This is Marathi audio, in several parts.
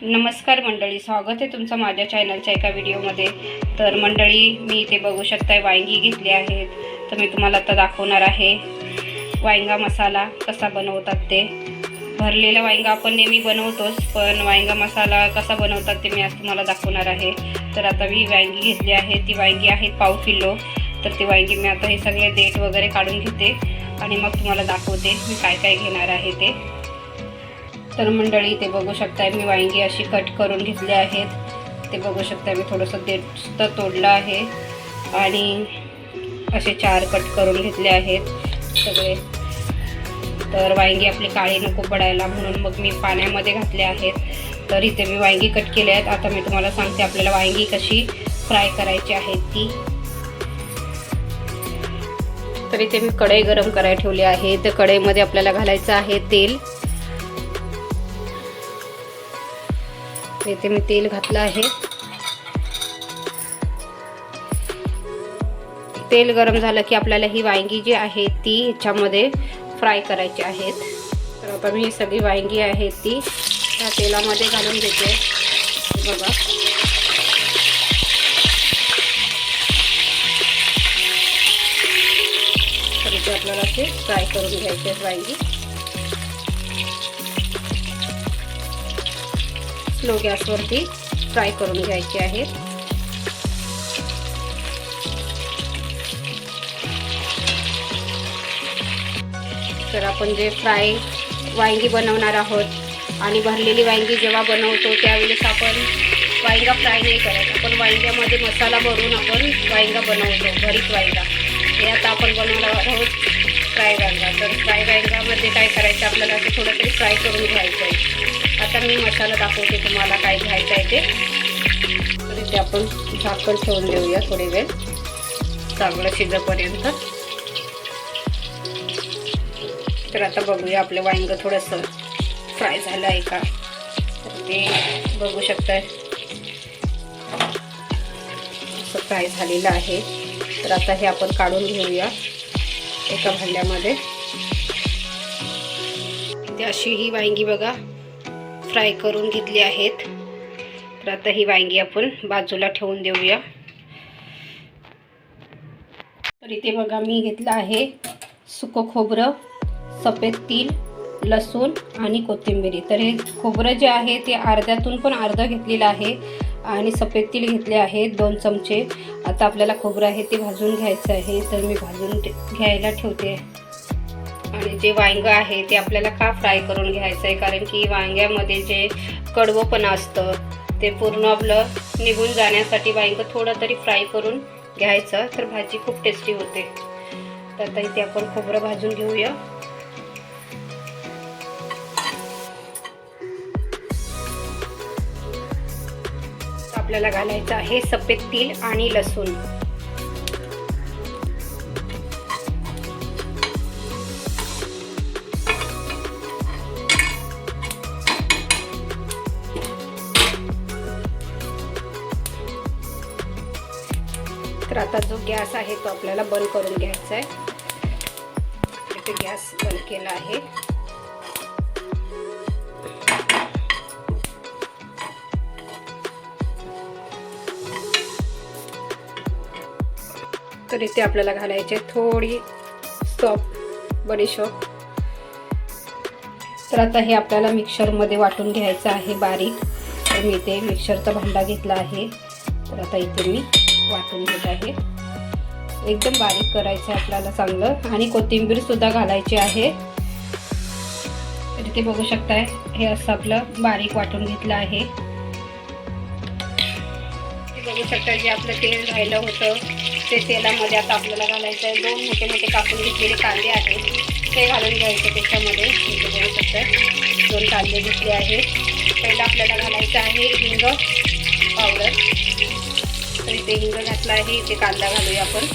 नमस्कार मंडळी, स्वागत आहे तुमचं माझ्या चॅनलच्या एका व्हिडिओमध्ये। तर मंडळी, मी इथे बघू शकताय वांगी घेतली आहेत। तर मी तुम्हाला आता दाखवणार आहे वांगा मसाला कसा बनवतात ते। भरलेला वांगा आपण नेहमी बनवतोच, पण वांगा मसाला कसा बनवतात ते मी आज तुम्हाला दाखवणार आहे। तर आता मी वांगी घेतली आहे, ती वांगी आहेत पाव किलो। तर ती वांगी मी आता हे सगळे देठ वगैरे काढून घेते आणि मग तुम्हाला दाखवते मी काय काय घेणार आहे ते। तर मंडळी, ते बघू शकताय मी वांगी अशी कट करून घेतली आहेत। ते बघू शकताय मी थोडंसं देठ तोडलं आहे आणि असे 4 कट करून घेतले आहेत सगळे। तर वांगी आपली काळी नको पडायला म्हणून मग मी पाण्यामध्ये घातले आहेत। तर इथे मी वांगी कट केले आहेत। आता मी तुम्हाला सांगते आपल्याला वांगी कशी फ्राय करायची आहेत ती। तर इथे मी कढई गरम करायला ठेवली आहे। तर कढईमध्ये आपल्याला घालायचं आहे तेल। इथे मी तेल घातलं आहे। तेल गरम झालं की आपल्याला ही वांगी जी आहे ती ह्याच्यामध्ये फ्राय करायची आहेत। तर आता मी सगळी वांगी आहे ती या तेलामध्ये घालून घेते। बघा, तर इथे आपल्याला ते फ्राय करून घ्यायचे आहेत वांगी। स्लो गॅसवरती फ्राय करून घ्यायची आहेत। तर आपण जे फ्राय वांगी बनवणार आहोत आणि भरलेली वांगी जेव्हा बनवतो त्यावेळेस आपण वांगा फ्राय नाही करत, आपण वांग्यामध्ये मसाला भरून आपण वांगा बनवतो, भरीत वांगा। हे आता आपण बनवणार आहोत फ्राय वांगा। तर फ्राय वांग्यामध्ये काय करायचं, आपल्याला असं थोडं तरी फ्राय करून घ्यायचं आहे। आता मी मसाला दाखवते तुम्हाला काय घ्यायचं आहे ते। तर इथे आपण झाकण ठेवून देऊया थोडी वेळ, चांगलं शिजेपर्यंत। तर आता बघूया आपलं वांग थोडंसं फ्राय झालं आहे का। तर ते बघू शकताय असं फ्राय झालेलं आहे। तर आता हे आपण काढून घेऊया एका भांड्यामध्ये। इथे अशी ही वांगी बघा फ्राय करून घेतली आहेत। तर आता ही वांगी आपण बाजूला ठेवून देऊया। तर इथे बघा मी घेतलं आहे सुकं खोबरं, सफेद तीळ, लसूण आणि कोथिंबीर। तर हे खोबरं जे आहे ते अर्ध्यातून पण अर्ध घेतलेलं आहे आणि सफेद तीळ घेतले आहेत 2 चमचे। आता आपल्याला खोबरं आहे ते भाजून घ्यायचं आहे। तर मी भाजून घ्यायला ठेवते। आणि जे वांगं आहे ते आपल्याला का फ्राय करून घ्यायचं आहे, कारण की वांग्यामध्ये जे कडवंपणा असतं ते पूर्ण आपलं निघून जाण्यासाठी वांगं थोडं तरी फ्राय करून घ्यायचं, तर भाजी खूप टेस्टी होते। तर आता इथे आपण खोबरं भाजून घेऊया। आपल्याला घालायचं आहे सफेद तीळ आणि लसूण। तर आता जो गॅस आहे तो आपल्याला बंद करून घ्यायचा आहे। इथे गॅस बंद केला आहे। तर इथे आपल्याला घालायचे थोडी सॉफ्ट बडीशोप। तर आता हे आपल्याला मिक्सरमध्ये वाटून घ्यायचं आहे बारीक। तर मी इथे मिक्सरचा भांडा घेतला आहे। तर आता इथे मी वाटून घेत आहे। एकदम बारीक करायचं आहे आपल्याला चांगलं, आणि कोथिंबीर सुद्धा घालायची आहे। तर इथे बघू शकताय हे असं आपलं बारीक वाटून घेतलं आहे। बघू शकताय जे आपलं तेल राहिलं होतं ते तेलामध्ये आता आपल्याला घालायचं आहे 2 मोठे मोठे कापून घेतलेले कांदे आहेत ते घालून घ्यायचे त्याच्यामध्ये। इथे बघू शकताय 2 कांदे घेतले आहेत। पहिला आपल्याला घालायचं आहे हिंग पावडर। तर इथे हिंग घातला आहे, इथे कांदा घालूया आपण।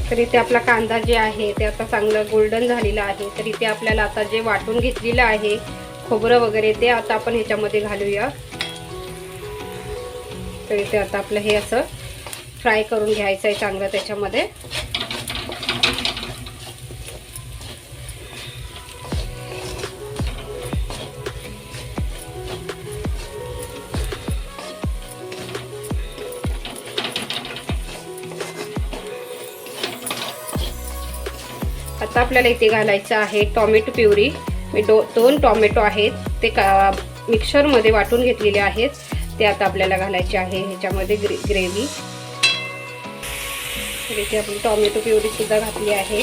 तर इथे आपला कांदा जे आहे ते आता चांगलं गोल्डन झालेला आहे. तर इथे आपल्याला आता जे वाटून घेतलेलं आहे खोबरं वगैरे ते आता आपण ह्याच्यामध्ये घालूया. तर इथे आता आपलं हे असं फ्राय करून घ्यायचं आहे चांगलं त्याच्यामध्ये. आता आपल्याला इथे घालायचं आहे टोमॅटो प्युरी. मी 2 टोमॅटो आहेत ते मिक्सरमध्ये वाटून घेतलेले आहेत. ते आता आपल्याला घालायचे आहे ह्याच्यामध्ये ग्रेव्ही. तर इथे आपण टोमॅटो प्युरी सुद्धा घातली आहे.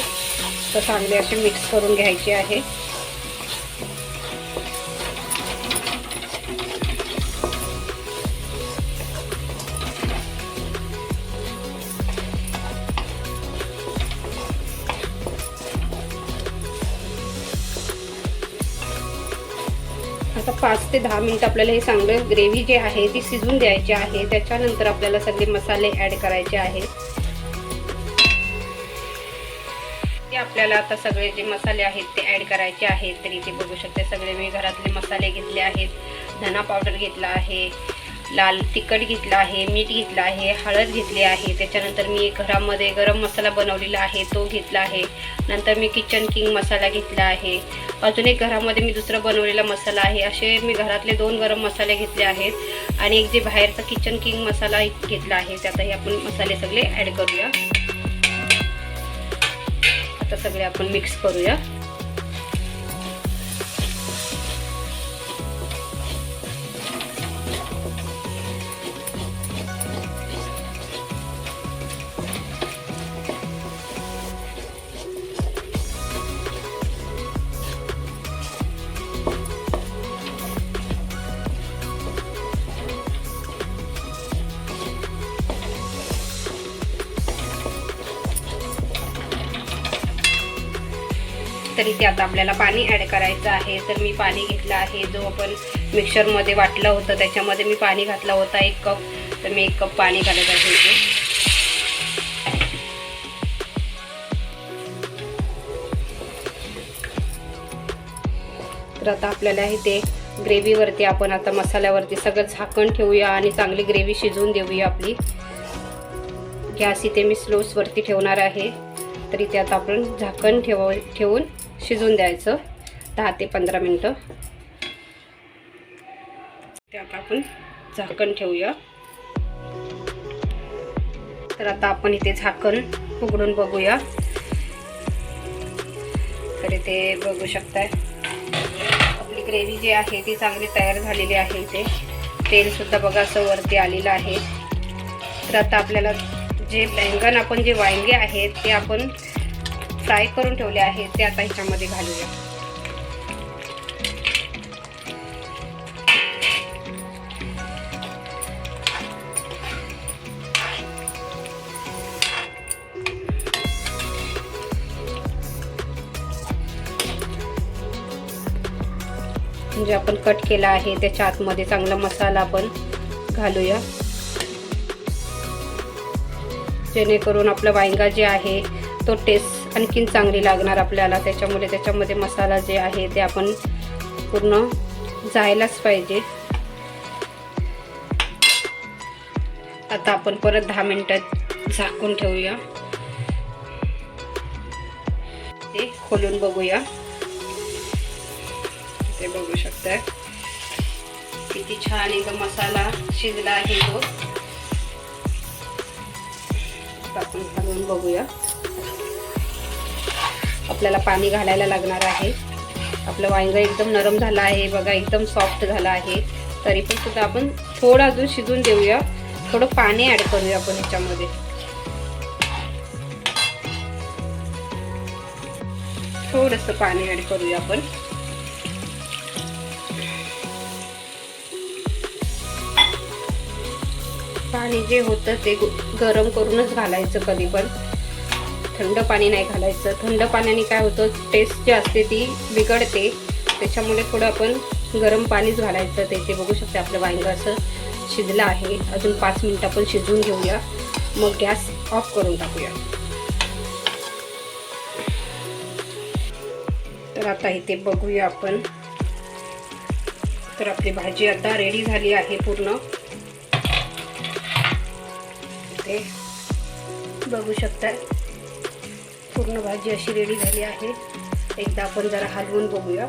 तर चांगले असे मिक्स करून घ्यायचे आहे. आता 5 ते 10 मिनिट आपल्याला हे चांगलं ग्रेव्ही जे आहे ती शिजवून द्यायची आहे. त्याच्यानंतर आपल्याला सगळे मसाले ॲड करायचे आहेत. आपल्याला आता सगळे जे मसाले आहेत ते ॲड करायचे आहेत. तर इथे बघू शकते सगळे मी घरातले मसाले घेतले आहेत. धना पावडर घेतला आहे, लाल तिखट घेतला आहे, मीठ घेतला आहे, हळद घेतली आहे. त्याच्यानंतर मी घरामध्ये गरम मसाला बनवलेला आहे तो घेतला आहे. नंतर मी किचन किंग मसाला घेतला आहे. अजून एक घरामध्ये मी दुसरा बनवलेला मसाला आहे. असे मी घरातले 2 गरम मसाले घेतले आहेत आणि एक जे बाहेरचा किचन किंग मसाला घेतला आहे. त्यात हे आपण मसाले सगळे ॲड करूया. आता सगळे आपण मिक्स करूया. तर इथे आता आपल्याला पाणी ॲड करायचं आहे. तर मी पाणी घेतलं आहे जो आपण मिक्सरमध्ये वाटलं होतं त्याच्यामध्ये मी पाणी घातला होता 1 कप. तर मी 1 कप पाणी घालत आहे इथे. तर आता आपल्याला इथे ग्रेव्हीवरती आपण आता मसाल्यावरती सगळं झाकण ठेवूया आणि चांगली ग्रेव्ही शिजवून देऊया आपली. गॅस इथे मी स्लोवरती ठेवणार आहे. तर इथे आता आपण झाकण ठेवून शिजवून द्यायचं 10 ते 15 मिनिटं. ते आता आपण झाकण ठेवूया. तर आता आपण इथे झाकण उघडून बघूया. तर इथे बघू शकताय आपली ग्रेव्ही जी आहे ती चांगली तयार झालेली आहे. इथे तेल सुद्धा बघा असं वरती आलेलं आहे. तर आता आपल्याला जे बैंगन आपण जे वांगे आहेत ते आपण फ्राय करून ठेवले आहेत ते आता ह्याच्यामध्ये घालूया. म्हणजे आपण कट केला आहे त्याच्या आतमध्ये चांगला मसाला आपण घालूया जेणेकरून आपला वांगा जे आहे तो टेस्ट आणखीन चांगली लागणार आपल्याला. त्याच्यामुळे त्याच्यामध्ये मसाला जे आहे ते आपण पूर्ण जायलाच पाहिजे. आता आपण परत 10 मिनिटात झाकून ठेवूया. ते खोलून बघूया. ते बघू शकताय किती छान एकदम मसाला शिजला आहे तो. आपण घालून बघूया. आपल्याला पाणी घालायला लागणार आहे. आपलं वांगं एकदम नरम झालं आहे बघा, एकदम सॉफ्ट झालं आहे. तरी पण सुद्धा आपण थोडं अजून शिजून देऊया. थोडं पाणी ॲड करूया आपण ह्याच्यामध्ये. थोडंसं पाणी ॲड करूया आपण. पाणी जे होतं ते गरम करूनच घालायचं. कधी पण थंड पाणी नाही घालायचं. थंड पाण्याने काय होतं टेस्ट जी असते ती बिघडते. त्याच्यामुळे थोडं आपण गरम पाणीच घालायचं. ते बघू शकते आपलं वांगं असं शिजलं आहे. अजून 5 मिनिटं आपण शिजवून घेऊया. मग गॅस ऑफ करून टाकूया. तर आता इथे बघूया आपण. तर आपली भाजी आता रेडी झाली आहे पूर्ण. इथे बघू शकता पूर्ण भाजी अशी रेडी झाली आहे. एकदा आपण जरा हलवून बघूया.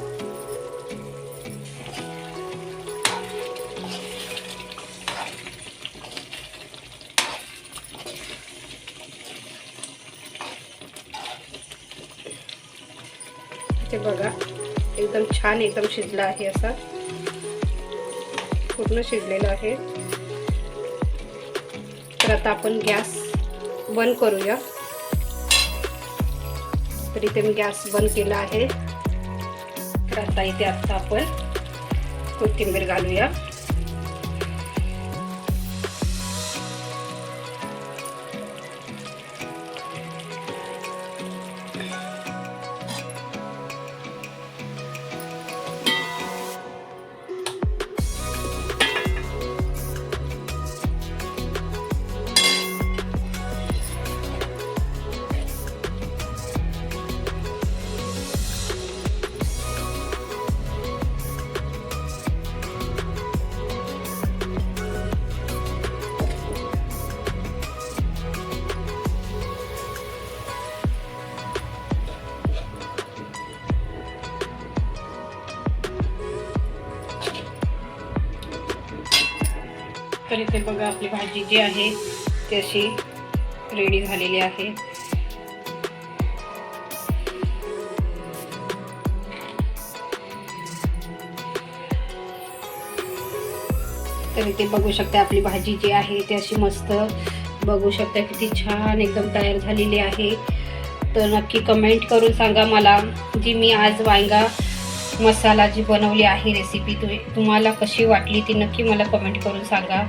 ते बघा एकदम छान एकदम शिजला आहे. असा पूर्ण शिजलेला आहे. तर आता आपण गॅस बंद करूया. तर इथे मी गॅस बंद केला आहे. तर आता इथे आपण कोथिंबीर घालूया. तर इथे बघा आपली भाजी जी आहे ती अशी रेडी झालेली आहे. तर इथे बघू शकता आपली भाजी जी आहे ती अशी मस्त बघू शकता किती छान एकदम तयार झालेली आहे. तर नक्की कमेंट करून सांगा मला जी मी आज वांगा मसाला जी बनवली आहे रेसिपी तुम्हाला कशी वाटली ती नक्की मला कमेंट करून सांगा.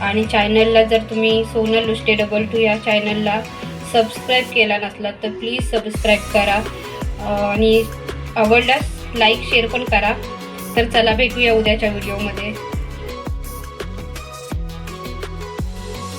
आणि चॅनलला जर तुम्ही सोनल लुस्टे 22 या चॅनलला सबस्क्राईब केला नसला तर प्लीज सबस्क्राईब करा आणि आवडल्यास लाईक शेअर पण करा. तर चला भेटूया उद्याच्या व्हिडिओमध्ये.